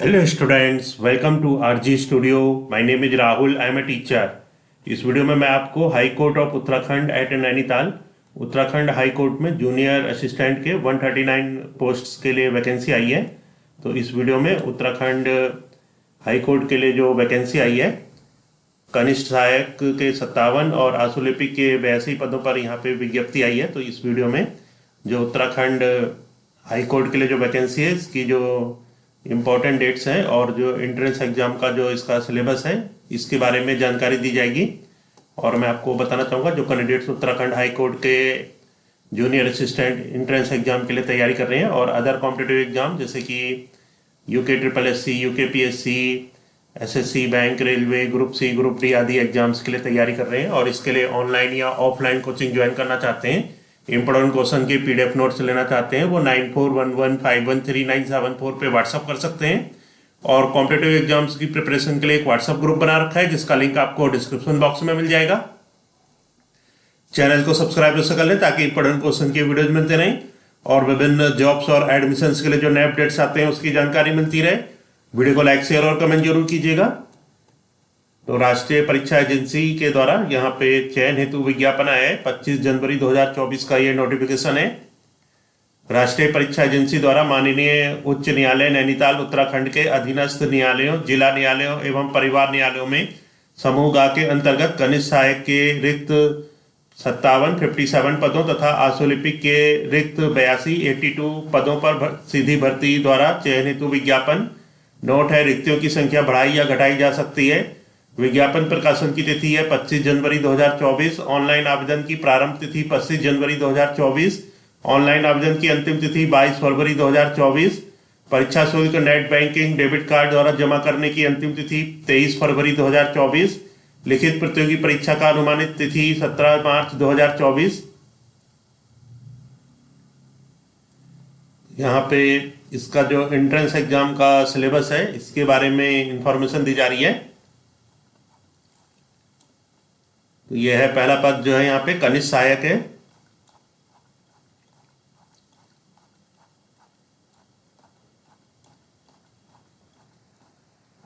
Hello students, welcome to RG Studio. My name is Rahul. I am a teacher. इस video में मैं आपको high court of Uttarakhand at Nainital Uttarakhand high court में junior assistant के 139 posts के लिए वैकेंसी आई है। तो इस वीडियो में उत्तराखंड हाई कोर्ट के लिए जो वैकेंसी आई है कनिष्ठ सहायक के 57 और आशुलिपिक के 82 पदों पर यहाँ पे विज्ञप्ति आई है। तो इस वीडियो में जो उत्तराखंड हाई कोर्ट के लिए जो वैकेंसी है इसकी जो इम्पोर्टेंट डेट्स हैं और जो एंट्रेंस एग्जाम का जो इसका सिलेबस है इसके बारे में जानकारी दी जाएगी। और मैं आपको बताना चाहूँगा जो कैंडिडेट्स उत्तराखंड हाई कोर्ट के जूनियर असिस्टेंट एंट्रेंस एग्जाम के लिए तैयारी कर रहे हैं और अदर कॉम्पिटिटिव एग्जाम जैसे कि UKSSC, UKPSC, SSC, bank, railway, group C, group D आदि एग्जाम्स के लिए तैयारी कर रहे हैं और इसके लिए ऑनलाइन या ऑफलाइन कोचिंग ज्वाइन करना चाहते हैं, इंपॉर्टेंट क्वेश्चन के PDF नोट्स लेना चाहते हैं, वो 9411513974 पे व्हाट्सअप कर सकते हैं। और कॉम्पिटिटिव एग्जाम्स की प्रिपरेशन के लिए एक व्हाट्सअप ग्रुप बना रखा है जिसका लिंक आपको डिस्क्रिप्शन बॉक्स में मिल जाएगा। चैनल को सब्सक्राइब जैसे कर लें ताकि इंपॉर्टेंट क्वेश्चन के वीडियोज मिलते रहें और विभिन्न जॉब्स और एडमिशन्स के लिए जो नए अपडेट्स आते हैं उसकी जानकारी मिलती रहे। वीडियो को लाइक, शेयर और कमेंट जरूर कीजिएगा। तो राष्ट्रीय परीक्षा एजेंसी के द्वारा यहाँ पे चयन हेतु विज्ञापन आया है। 25 जनवरी 2024 का ये नोटिफिकेशन है। राष्ट्रीय परीक्षा एजेंसी द्वारा माननीय उच्च न्यायालय नैनीताल उत्तराखंड के अधीनस्थ न्यायालयों, जिला न्यायालयों एवं परिवार न्यायालयों में समूह गा के अंतर्गत कनिष्ठ सहायक के रिक्त 57 पदों तथा आशुलिपिक के रिक्त 82 पदों पर सीधी भर्ती द्वारा चयन हेतु विज्ञापन। नोट है, रिक्तियों की संख्या बढ़ाई या घटाई जा सकती है। विज्ञापन प्रकाशन की तिथि है 25 जनवरी 2024। ऑनलाइन आवेदन की प्रारंभ तिथि 25 जनवरी 2024। ऑनलाइन आवेदन की अंतिम तिथि 22 फरवरी 2024। परीक्षा शुल्क नेट बैंकिंग डेबिट कार्ड द्वारा जमा करने की अंतिम तिथि 23 फरवरी 2024। लिखित प्रतियोगी परीक्षा का अनुमानित तिथि 17 मार्च 2024। यहाँ पे इसका जो एंट्रेंस एग्जाम का सिलेबस है इसके बारे में इंफॉर्मेशन दी जा रही है। तो यह है पहला पद जो है यहाँ पे कनिष्ठ सहायक है।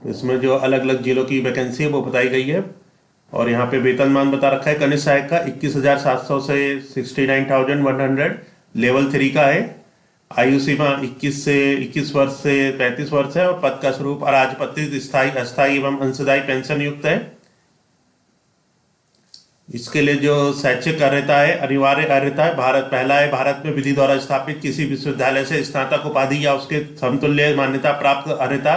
इसमें जो अलग अलग जिलों की वैकेंसी है वो बताई गई है और यहाँ पे वेतनमान बता रखा है कनिष्ठ सहायक का 21,700 से 69,100 लेवल 3 का है। आयु सीमा 21 वर्ष से 35 वर्ष है और पद का स्वरूप अराजपत्रित स्थायी, अस्थायी एवं अंशदायी पेंशन युक्त है। इसके लिए जो शैक्षिक अर्हता है, अनिवार्य अर्हता है, पहला है भारत में विधि द्वारा स्थापित किसी विश्वविद्यालय से स्नातक उपाधि या उसके समतुल्य मान्यता प्राप्त अर्हता।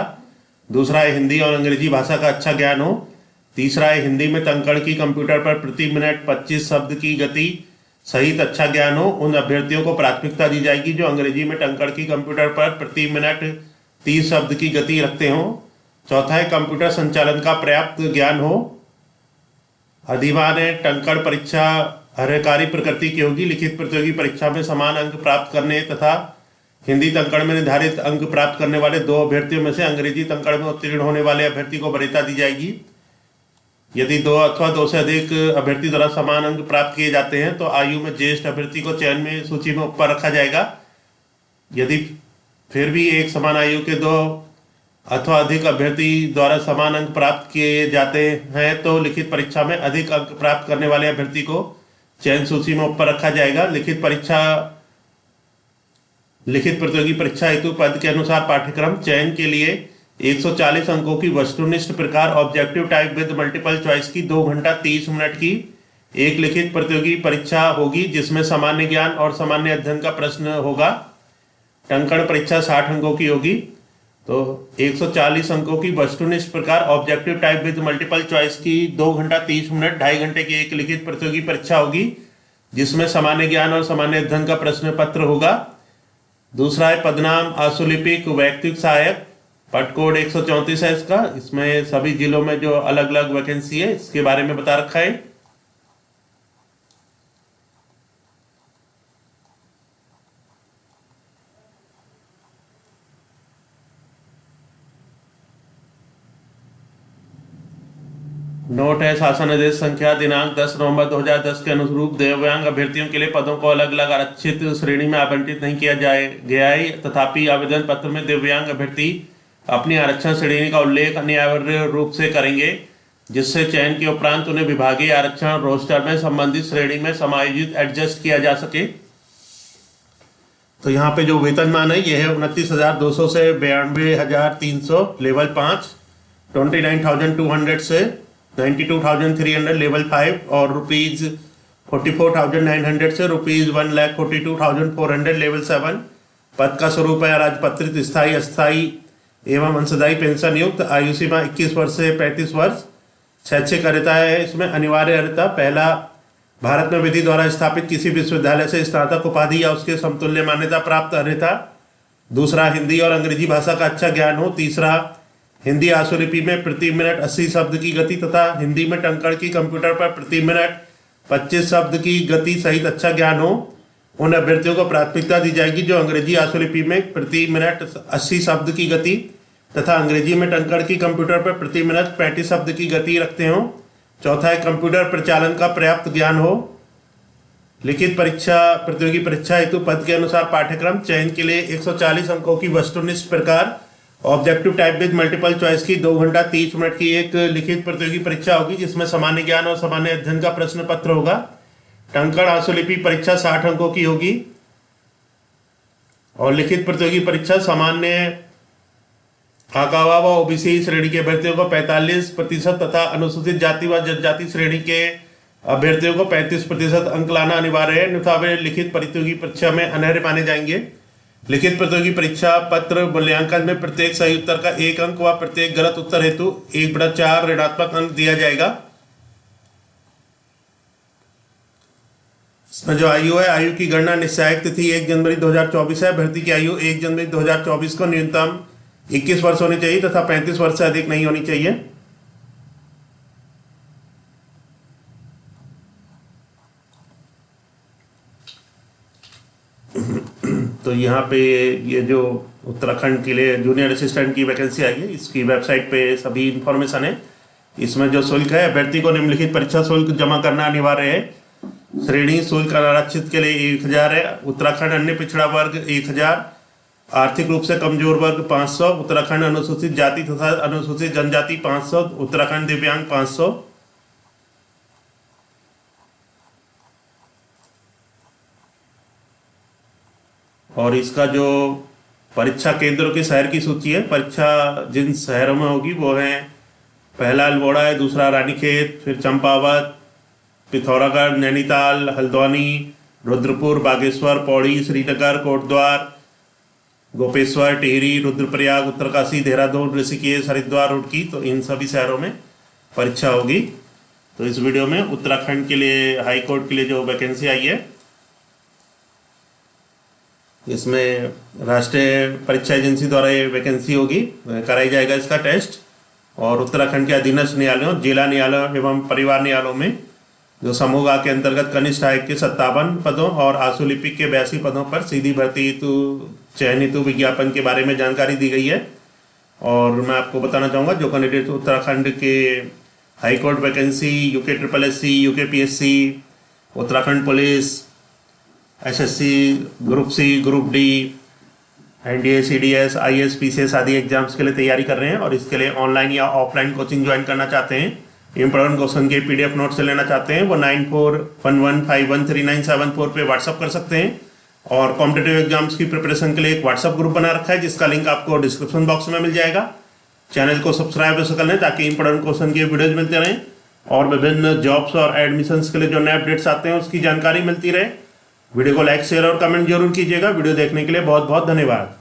दूसरा है हिंदी और अंग्रेजी भाषा का अच्छा ज्ञान हो। तीसरा है हिंदी में टंकण की कंप्यूटर पर प्रति मिनट 25 शब्द की गति सहित अच्छा ज्ञान हो। उन अभ्यर्थियों को प्राथमिकता दी जाएगी जो अंग्रेजी में टंकण की कंप्यूटर पर प्रति मिनट 30 शब्द की गति रखते हों। चौथा है कंप्यूटर संचालन का पर्याप्त ज्ञान हो। अधिमान है टंकण परीक्षा अर्हकारी प्रकृति की होगी। लिखित प्रतियोगी परीक्षा में समान अंक प्राप्त करने तथा हिंदी टंकण में निर्धारित अंक प्राप्त करने वाले 2 अभ्यर्थियों में से अंग्रेजी टंकण में उत्तीर्ण होने वाले अभ्यर्थी को वरीयता दी जाएगी। यदि 2 अथवा 2 से अधिक अभ्यर्थी द्वारा समान अंक प्राप्त किए जाते हैं तो आयु में ज्येष्ठ अभ्यर्थी को चयन में सूची में ऊपर रखा जाएगा। यदि फिर भी एक समान आयु के 2 अथवा अधिक अभ्यर्थी द्वारा समान अंक प्राप्त किए जाते हैं तो लिखित परीक्षा में अधिक अंक प्राप्त करने वाले अभ्यर्थी को चयन सूची में ऊपर रखा जाएगा। लिखित प्रतियोगी परीक्षा हेतु पद के अनुसार पाठ्यक्रम चयन के लिए 140 अंकों की वस्तुनिष्ठ प्रकार objective type with multiple choice की 2 घंटा 30 मिनट की एक लिखित प्रतियोगी परीक्षा होगी जिसमें सामान्य ज्ञान और सामान्य अध्ययन का प्रश्न होगा। टंकण परीक्षा 60 अंकों की होगी। तो 140 अंकों की वस्तुनिष्ठ प्रकार objective type with multiple choice की 2 घंटा 30 मिनट 2.5 घंटे की एक लिखित प्रतियोगी परीक्षा होगी जिसमें सामान्य ज्ञान और सामान्य अध्ययन का प्रश्न पत्र होगा। दूसरा है पदनाम आशुलिपिक वैयक्तिक सहायक, पद कोड 134 है इसका। इसमें सभी जिलों में जो अलग अलग वैकेंसी है इसके बारे में बता रखा है। नोट है, शासन आदेश संख्या दिनांक 10 नवंबर 2010 के अनुरूप दिव्यांग अभ्यर्थियों के लिए पदों को अलग अलग आरक्षित श्रेणी में आवंटित नहीं किया गया है। तथापि आवेदन पत्र में दिव्यांग अभ्यर्थी अपनी आरक्षण श्रेणी का उल्लेख अनिवार्य रूप से करेंगे, जिससे चयन के उपरांत उन्हें विभागीय आरक्षण रोस्टर में संबंधित श्रेणी में समायोजित एडजस्ट किया जा सके। तो यहाँ पे जो वेतनमान है यह है 29,200 से 92,300 लेवल 5, 29,200 से 92,300 लेवल 5 और ₹44,900 से ₹1,42,400 लेवल 7। पद का स्वरूप है राजपत्रित, स्थायी, अस्थायी एवं अंशदायी पेंशन युक्त। आयु सीमा 21 वर्ष से 35 वर्ष। शैक्षिक अर्हता है इसमें अनिवार्य अर्हता, पहला भारत में विधि द्वारा स्थापित किसी विश्वविद्यालय से स्नातक उपाधि या उसके समतुल्य मान्यता प्राप्त अर्हता। दूसरा हिंदी और अंग्रेजी भाषा का अच्छा ज्ञान हो। तीसरा हिंदी आशुलिपि में प्रति मिनट 80 शब्द की गति तथा हिंदी में टंकण की कंप्यूटर पर प्रति मिनट 25 शब्द की गति सहित अच्छा ज्ञान हो। उन अभ्यर्थियों को प्राथमिकता दी जाएगी जो अंग्रेजी आशुलिपि में प्रति मिनट 80 शब्द की गति तथा अंग्रेजी में टंकण की कंप्यूटर पर प्रति मिनट 35 शब्द की गति रखते हो। चौथा है कंप्यूटर प्रचालन का पर्याप्त ज्ञान हो। लिखित परीक्षा, प्रतियोगी परीक्षा हेतु पद के अनुसार पाठ्यक्रम। चयन के लिए 140 अंकों की वस्तुनिष्ठ प्रकार objective type with multiple choice की 2 घंटा 30 मिनट की एक लिखित प्रतियोगी परीक्षा होगी, जिसमें सामान्य ज्ञान और सामान्य अध्ययन का प्रश्न पत्र होगा। टंकण आशुलिपि परीक्षा 60 अंकों की होगी और लिखित प्रतियोगी परीक्षा सामान्य आकावा व ओबीसी श्रेणी के अभ्यर्थियों को 45% तथा अनुसूचित जाति व जनजाति श्रेणी के अभ्यर्थियों को 35% अंक लाना अनिवार्य है, अन्यथा वे लिखित प्रतियोगी परीक्षा में अनर्ह माने जाएंगे। लिखित प्रतियोगी परीक्षा पत्र मूल्यांकन में प्रत्येक सही उत्तर का 1 अंक व प्रत्येक गलत उत्तर हेतु 1/4 ऋणात्मक अंक दिया जाएगा। इसमें जो आयु है, आयु की गणना निश्चायक तिथि 1 जनवरी 2024 है। भर्ती की आयु 1 जनवरी 2024 को न्यूनतम 21 वर्ष होनी चाहिए तथा 35 वर्ष से अधिक नहीं होनी चाहिए। तो यहाँ पे ये जो उत्तराखंड के लिए जूनियर असिस्टेंट की वैकेंसी आई है, इसकी वेबसाइट पे सभी इंफॉर्मेशन है। इसमें जो शुल्क है, अभ्यर्थी को निम्नलिखित परीक्षा शुल्क जमा करना अनिवार्य है। श्रेणी शुल्क आरक्षित के लिए 1,000 है। उत्तराखंड अन्य पिछड़ा वर्ग 1,000, आर्थिक रूप से कमजोर वर्ग 500, उत्तराखंड अनुसूचित जाति तथा अनुसूचित जनजाति 500, उत्तराखंड दिव्यांग 500। और इसका जो परीक्षा केंद्रों के शहर की सूची है, परीक्षा जिन शहरों में होगी वो है, पहला अल्मोड़ा है, दूसरा रानीखेत, फिर चंपावत, पिथौरागढ़, नैनीताल, हल्द्वानी, रुद्रपुर, बागेश्वर, पौड़ी, श्रीनगर, कोटद्वार, गोपेश्वर, टिहरी, रुद्रप्रयाग, उत्तरकाशी, देहरादून, ऋषिकेश, हरिद्वार, रुड़की। तो इन सभी शहरों में परीक्षा होगी। तो इस वीडियो में उत्तराखंड के लिए हाई कोर्ट के लिए जो वैकेंसी आई है, इसमें राष्ट्रीय परीक्षा एजेंसी द्वारा ये वैकेंसी होगी, कराई जाएगा इसका टेस्ट। और उत्तराखंड के अधीनस्थ न्यायालयों, जिला न्यायालयों एवं परिवार न्यायालयों में जो समूह के अंतर्गत कनिष्ठ सहायक के 57 पदों और आशुलिपिक के 82 पदों पर सीधी भर्ती हेतु चयन हेतु विज्ञापन के बारे में जानकारी दी गई है। और मैं आपको बताना चाहूँगा, जो कैंडिडेट उत्तराखंड के high court vacancy, UKSSC, UKPSC, Uttarakhand police, SSC, group C, group D, NDA, CDS, IAS, PCS आदि एग्जाम्स के लिए तैयारी कर रहे हैं और इसके लिए ऑनलाइन या ऑफलाइन कोचिंग ज्वाइन करना चाहते हैं, इंपॉर्टेंट क्वेश्चन के PDF नोट से लेना चाहते हैं, वो 9411513974 पे व्हाट्सअप कर सकते हैं। और कॉम्पिटेटिव एग्जाम्स की प्रिपरेशन के लिए एक व्हाट्सअप ग्रुप बना रखा है, जिसका लिंक आपको डिस्क्रिप्शन बॉक्स में मिल जाएगा। चैनल को सब्सक्राइब कर लें ताकि इंपॉर्टेंट क्वेश्चन के वीडियोज मिलते रहें और विभिन्न जॉब्स और एडमिशन्स के लिए जो नए अपडेट्स आते हैं उसकी जानकारी मिलती रहे। वीडियो को लाइक, शेयर और कमेंट जरूर कीजिएगा। वीडियो देखने के लिए बहुत बहुत धन्यवाद।